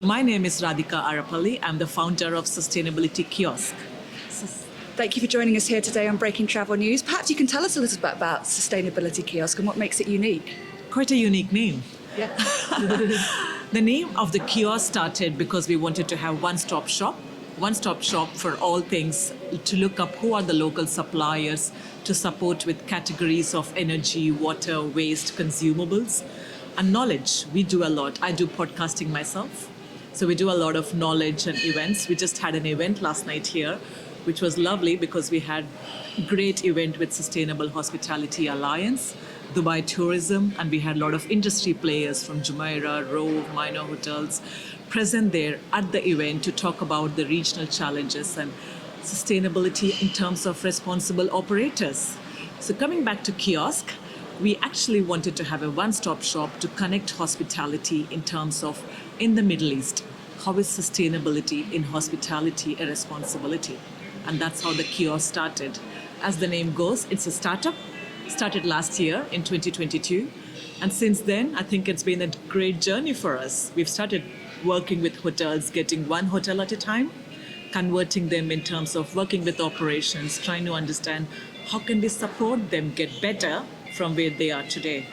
My name is Radhika Arapally. I'm the founder of Sustainability Kiosk. Thank you for joining us here today on Breaking Travel News. Perhaps you can tell us a little bit about Sustainability Kiosk and what makes it unique. Quite a unique name. Yeah. The name of the kiosk started because we wanted to have one-stop shop for all things, to look up who are the local suppliers to support with categories of energy, water, waste, consumables, and knowledge. We do a lot. I do podcasting myself. So we do a lot of knowledge and events. We just had an event last night here, which was lovely because we had a great event with Sustainable Hospitality Alliance, Dubai Tourism, and we had a lot of industry players from Jumeirah, Rove, Minor Hotels present there at the event to talk about the regional challenges and sustainability in terms of responsible operators. So coming back to Kiosk, we actually wanted to have a one-stop shop to connect hospitality in terms of in the Middle East. How is sustainability in hospitality a responsibility? And that's how the kiosk started. As the name goes, it's a startup. Started last year in 2022. And since then, I think it's been a great journey for us. We've started working with hotels, getting one hotel at a time, converting them in terms of working with operations, trying to understand how can we support them get better from where they are today.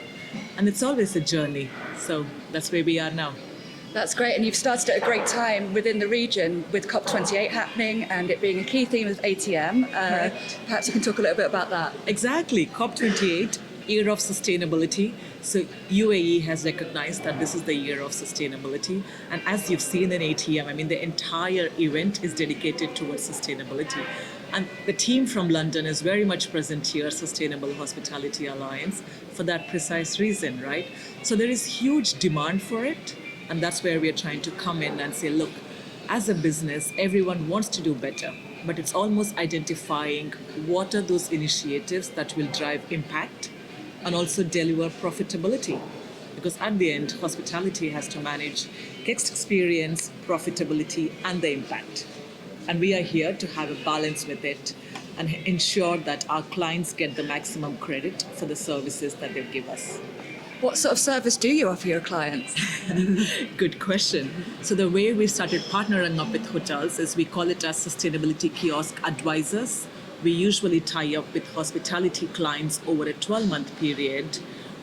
And it's always a journey. So that's where we are now. That's great, and you've started at a great time within the region with COP28 happening and it being a key theme of ATM. Perhaps you can talk a little bit about that. Exactly, COP28, Year of Sustainability. So UAE has recognized that this is the year of sustainability. And as you've seen in ATM, I mean, the entire event is dedicated towards sustainability. And the team from London is very much present here, Sustainable Hospitality Alliance, for that precise reason, right? So there is huge demand for it. And that's where we are trying to come in and say, look, as a business, everyone wants to do better, but it's almost identifying what are those initiatives that will drive impact and also deliver profitability. Because at the end, hospitality has to manage guest experience, profitability, and the impact. And we are here to have a balance with it and ensure that our clients get the maximum credit for the services that they give us. What sort of service do you offer your clients? Good question. So the way we started partnering up with hotels is we call it as Sustainability Kiosk Advisors. We usually tie up with hospitality clients over a 12-month period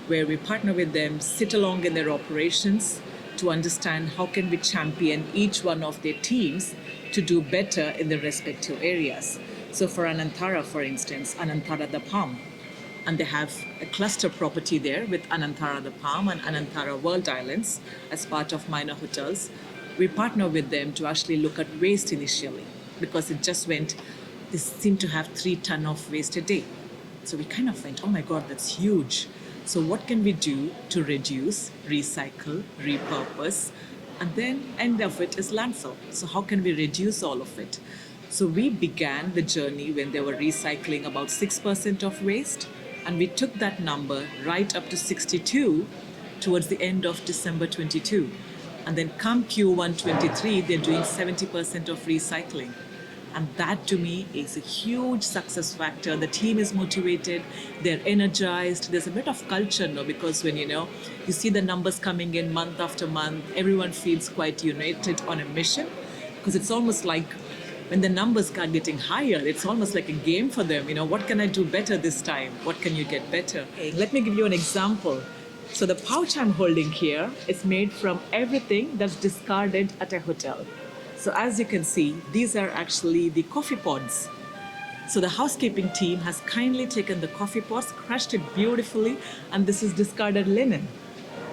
where we partner with them, sit along in their operations to understand how can we champion each one of their teams to do better in their respective areas. So for Anantara, for instance, Anantara the Palm, and they have a cluster property there with Anantara the Palm and Anantara World Islands as part of Minor Hotels. We partner with them to actually look at waste initially because it just went, they seem to have 3 tons of waste a day. So we kind of went, oh my God, that's huge. So what can we do to reduce, recycle, repurpose, and then end of it is landfill. So how can we reduce all of it? So we began the journey when they were recycling about 6% of waste. And we took that number right up to 62 towards the end of December 22. And then come Q1 23, they're doing 70% of recycling. And that to me is a huge success factor. The team is motivated, they're energized. There's a bit of culture now because when you see the numbers coming in month after month, everyone feels quite united on a mission because it's almost like when the numbers start getting higher, it's almost like a game for them. What can I do better this time? What can you get better? Let me give you an example. So the pouch I'm holding here is made from everything that's discarded at a hotel. So as you can see, these are actually the coffee pods. So the housekeeping team has kindly taken the coffee pods, crushed it beautifully, and this is discarded linen.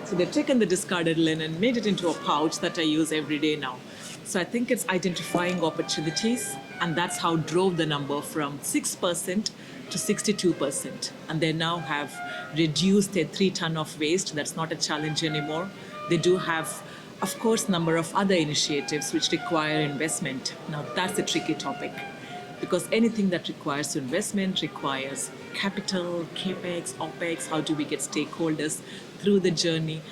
So they've taken the discarded linen, made it into a pouch that I use every day now. So I think it's identifying opportunities, and that's how drove the number from 6% to 62%. And they now have reduced their 3 tons of waste. That's not a challenge anymore. They do have, of course, number of other initiatives which require investment. Now that's a tricky topic because anything that requires investment requires capital, capex, opex. How do we get stakeholders through the journey?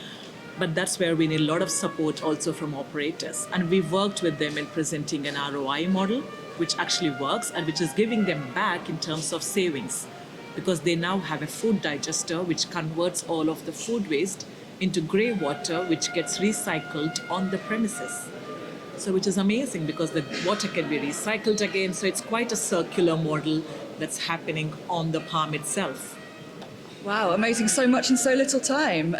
But that's where we need a lot of support also from operators. And we've worked with them in presenting an ROI model, which actually works and which is giving them back in terms of savings because they now have a food digester which converts all of the food waste into grey water, which gets recycled on the premises. So which is amazing because the water can be recycled again. So it's quite a circular model that's happening on the palm itself. Wow, amazing, so much in so little time.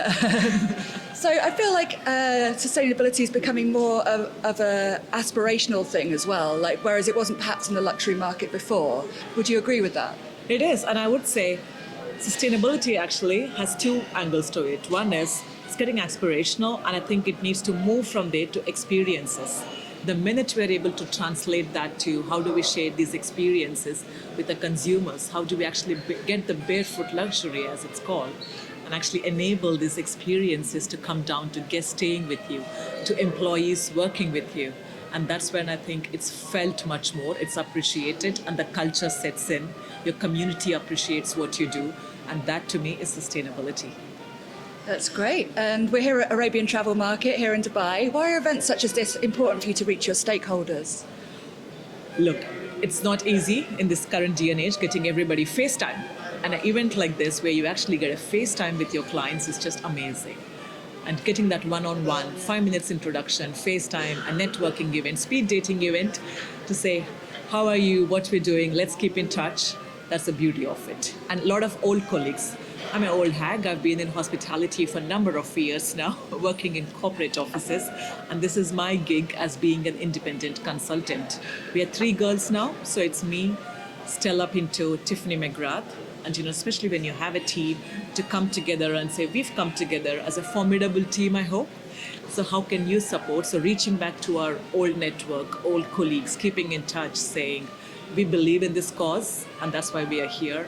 So I feel like sustainability is becoming more of a aspirational thing as well, like whereas it wasn't perhaps in the luxury market before. Would you agree with that? It is, and I would say sustainability actually has two angles to it. One is it's getting aspirational, and I think it needs to move from there to experiences. The minute we're able to translate that to how do we share these experiences with the consumers, how do we actually get the barefoot luxury, as it's called, and actually enable these experiences to come down to guests staying with you, to employees working with you. And that's when I think it's felt much more, it's appreciated, and the culture sets in. Your community appreciates what you do, and that to me is sustainability. That's great. And we're here at Arabian Travel Market here in Dubai. Why are events such as this important for you to reach your stakeholders? Look, it's not easy in this current day and age getting everybody FaceTime. And an event like this where you actually get a FaceTime with your clients is just amazing. And getting that one-on-one, 5 minutes introduction, FaceTime, a networking event, speed dating event to say, how are you, what we're doing, let's keep in touch. That's the beauty of it. And a lot of old colleagues. I'm an old hag. I've been in hospitality for a number of years now, working in corporate offices. And this is my gig as being an independent consultant. We are 3 girls now. So it's me, Stella Pinto, Tiffany McGrath. And, especially when you have a team to come together and say, we've come together as a formidable team, I hope. So how can you support? So reaching back to our old network, old colleagues, keeping in touch, saying, we believe in this cause, and that's why we are here.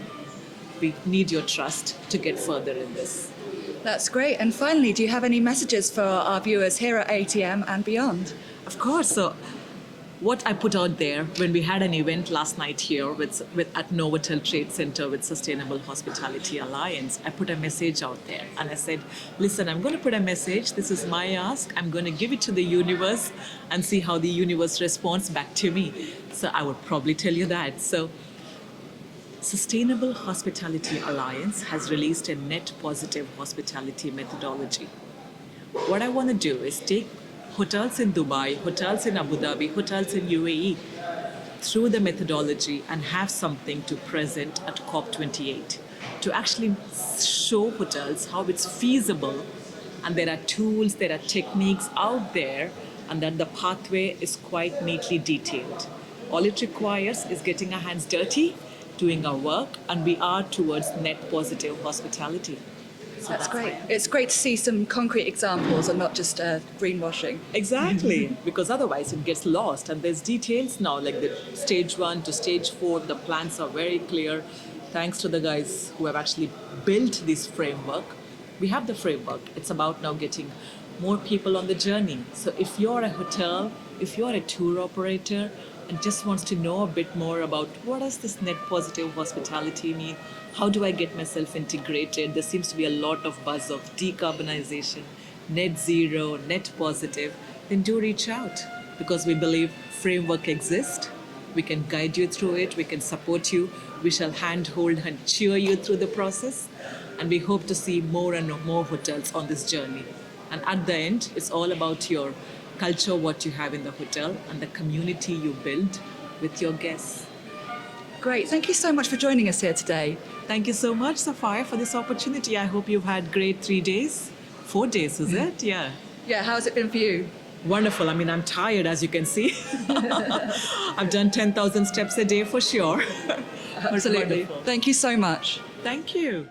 We need your trust to get further in this. That's great. And finally, do you have any messages for our viewers here at ATM and beyond? Of course. So what I put out there when we had an event last night here at Novotel Trade Center with Sustainable Hospitality Alliance, I put a message out there and I said, listen, I'm going to put a message. This is my ask. I'm going to give it to the universe and see how the universe responds back to me. So I would probably tell you that. So Sustainable Hospitality Alliance has released a net positive hospitality methodology. What I want to do is take hotels in Dubai, hotels in Abu Dhabi, hotels in UAE through the methodology and have something to present at COP28 to actually show hotels how it's feasible, and there are tools, there are techniques out there, and that the pathway is quite neatly detailed. All it requires is getting our hands dirty, doing our work, and we are towards net positive hospitality. So that's great. It's great to see some concrete examples and not just greenwashing. Exactly, because otherwise it gets lost. And there's details now, like the stage 1 to stage 4, the plans are very clear. Thanks to the guys who have actually built this framework. We have the framework. It's about now getting more people on the journey. So if you're a hotel, if you're a tour operator, and just wants to know a bit more about what does this net positive hospitality mean? How do I get myself integrated? There seems to be a lot of buzz of decarbonization, net zero, net positive. Then do reach out, because we believe framework exists. We can guide you through it. We can support you. We shall handhold and cheer you through the process. And we hope to see more and more hotels on this journey. And at the end, it's all about your culture, what you have in the hotel, and the community you build with your guests. Great. Thank you so much for joining us here today. Thank you so much, Sapphire, for this opportunity. I hope you've had great 3 days. 4 days, is it? Yeah. Yeah, how's it been for you? Wonderful. I mean, I'm tired, as you can see. I've done 10,000 steps a day for sure. Absolutely. Thank you so much. Thank you.